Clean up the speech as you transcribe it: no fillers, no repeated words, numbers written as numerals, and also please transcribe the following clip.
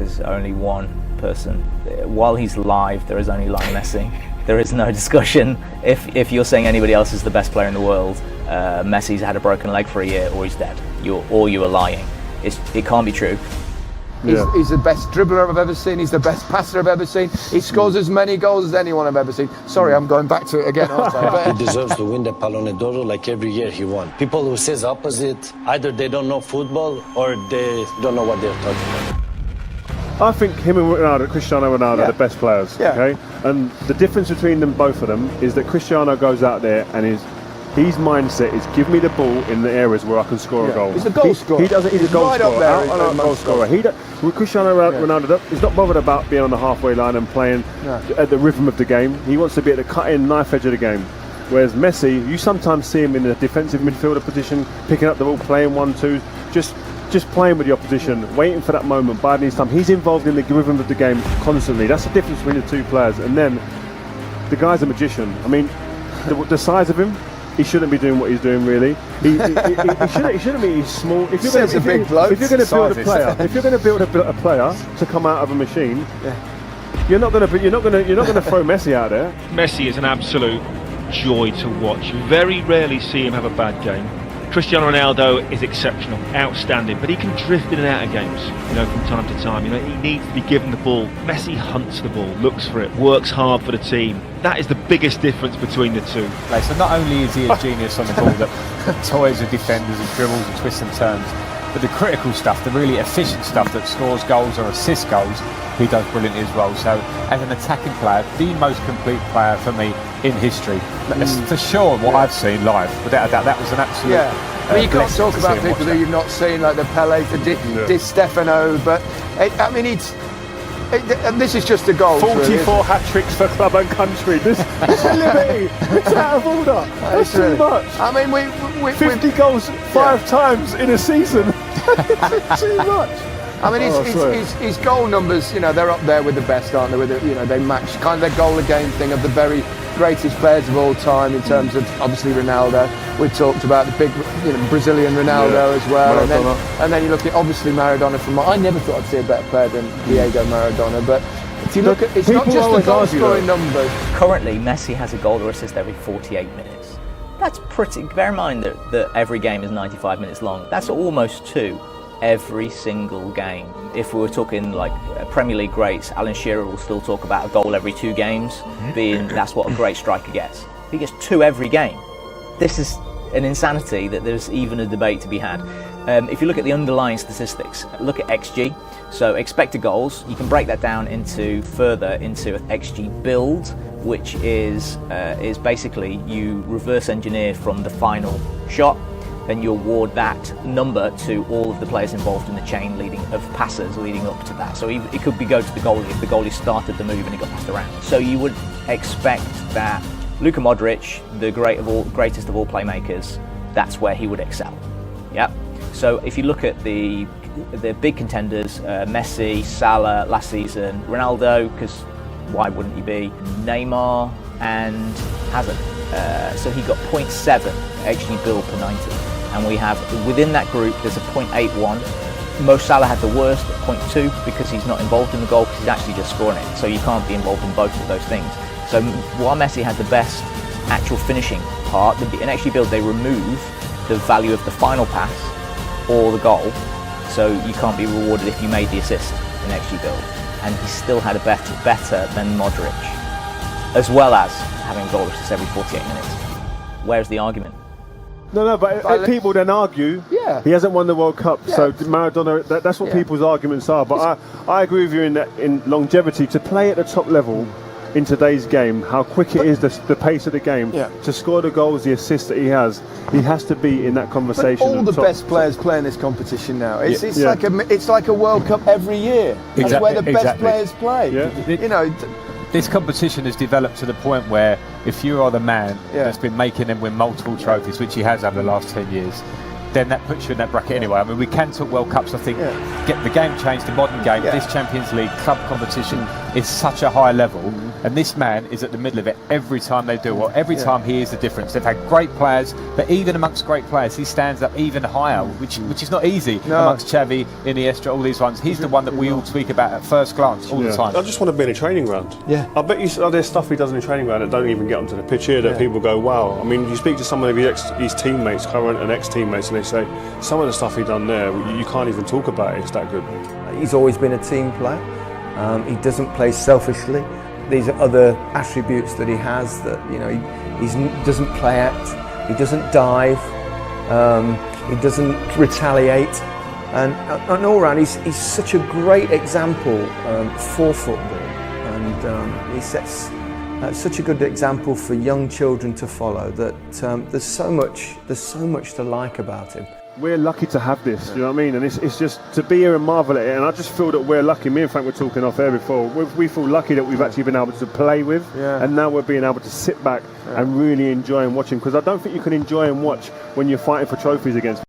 there's only one person. While he's alive, there is only Lionel Messi. There is no discussion. If you're saying anybody else is the best player in the world, Messi's had a broken leg for a year, or he's dead. You are lying. It can't be true. He's the best dribbler I've ever seen. He's the best passer I've ever seen. He scores as many goals as anyone I've ever seen. Sorry, I'm going back to it again, aren't I? He deserves to win the Pallone d'Oro like every year he won. People who says opposite, either they don't know football or they don't know what they're talking about. I think him and Cristiano Ronaldo are the best players. Okay, and the difference between them, both of them, is that Cristiano goes out there and his mindset is give me the ball in the areas where I can score a goal. He's a goal scorer. He's a goal right scorer. Out Goal scorer. Cristiano Ronaldo is not bothered about being on the halfway line and playing at the rhythm of the game. He wants to be at the cutting knife edge of the game. Whereas Messi, you sometimes see him in a defensive midfielder position, picking up the ball, playing 1-2s, just playing with the opposition, waiting for that moment, biding his time. He's involved in the rhythm of the game constantly. That's the difference between the two players. And then the guy's a magician. I mean, the size of him, he shouldn't be doing what he's doing, really. He shouldn't be. He's small. If you're going to build a player to come out of a machine, you're not going to throw Messi out there. Messi is an absolute joy to watch. You very rarely see him have a bad game. Cristiano Ronaldo is exceptional, outstanding, but he can drift in and out of games, from time to time. He needs to be given the ball. Messi hunts the ball, looks for it, works hard for the team. That is the biggest difference between the two. So not only is he a genius on the ball that toys with defenders and dribbles and twists and turns, but the critical stuff, the really efficient stuff that scores goals or assists goals, he does brilliantly as well. So as an attacking player, the most complete player for me in history. That's for sure what I've seen live. Without a doubt, that was an absolute... I mean, you can't talk about people that you've not seen, like the Pele, the Di Stefano, but this is just a goal. 44 hat-tricks for club and country. This is liberty. It's out of order. That's too much. I mean, we 50 goals 5 times in a season. That's too much. I mean, his goal numbers, they're up there with the best, aren't they? They match kind of their goal a game thing of the very greatest players of all time in terms of obviously Ronaldo. We talked about the big, Brazilian Ronaldo as well, and then you look at obviously Maradona. I never thought I'd see a better player than Diego Maradona, but if you look at, it's not just the goal scoring numbers. Currently, Messi has a goal or assist every 48 minutes. That's pretty. Bear in mind that every game is 95 minutes long. That's almost 2. Every single game. If we were talking like Premier League greats, Alan Shearer will still talk about a goal every 2 games, being that's what a great striker gets. He gets 2 every game. This is an insanity that there's even a debate to be had. If you look at the underlying statistics, look at XG, so expected goals, you can break that down into XG build, which is basically you reverse engineer from the final shot, then you award that number to all of the players involved in the chain of passes leading up to that. So it could go to the goalie if the goalie started the move and it got passed around. So you would expect that Luka Modric, the greatest of all playmakers, that's where he would excel. Yeah. So if you look at the big contenders, Messi, Salah last season, Ronaldo, because why wouldn't he be? Neymar and Hazard. So he got 0.7 XG build per 90. And we have, within that group, there's a 0.81. Mo Salah had the worst at 0.2 because he's not involved in the goal because he's actually just scoring it. So you can't be involved in both of those things. So while Messi had the best actual finishing part, in XG build they remove the value of the final pass or the goal. So you can't be rewarded if you made the assist in XG build. And he still had a better than Modric, as well as having goal assists every 48 minutes. Where's the argument? No, but people then argue he hasn't won the World Cup, so Maradona, that's what people's arguments are. But I agree with you in longevity, to play at the top level in today's game, how quick it is, the pace of the game, to score the goals, the assists that he has to be in that conversation. But all the best players play in this competition now. It's like a World Cup every year. That's where the best players play. This competition has developed to the point where if you are the man that's been making them win multiple trophies, which he has over the last 10 years, then that puts you in that bracket anyway. I mean, we can talk World Cups, I think, get the game changed, the modern game, this Champions League club competition, is such a high level, and this man is at the middle of it every time they do, or every time he is the difference. They've had great players, but even amongst great players, he stands up even higher, which is not easy amongst Xavi, Iniesta, all these ones. He's the one that we all speak about at first glance all the time. I just want to be in a training ground. Yeah. I bet you there's stuff he does in a training ground that don't even get onto the pitch here that people go, wow. I mean, you speak to some of his teammates, current and ex-teammates, and they say some of the stuff he done there, you can't even talk about it. It's that good. He's always been a team player. He doesn't play selfishly. These are other attributes that he has that, you know, he doesn't play out, he doesn't dive, he doesn't retaliate, and all round he's such a great example for football, and he sets such a good example for young children to follow. That there's so much to like about him. We're lucky to have this, you know what I mean? And it's just to be here and marvel at it. And I just feel that we're lucky. Me and Frank were talking off air before. We feel lucky that we've actually been able to play with, and now we're being able to sit back and really enjoy and watch him. Because I don't think you can enjoy and watch when you're fighting for trophies against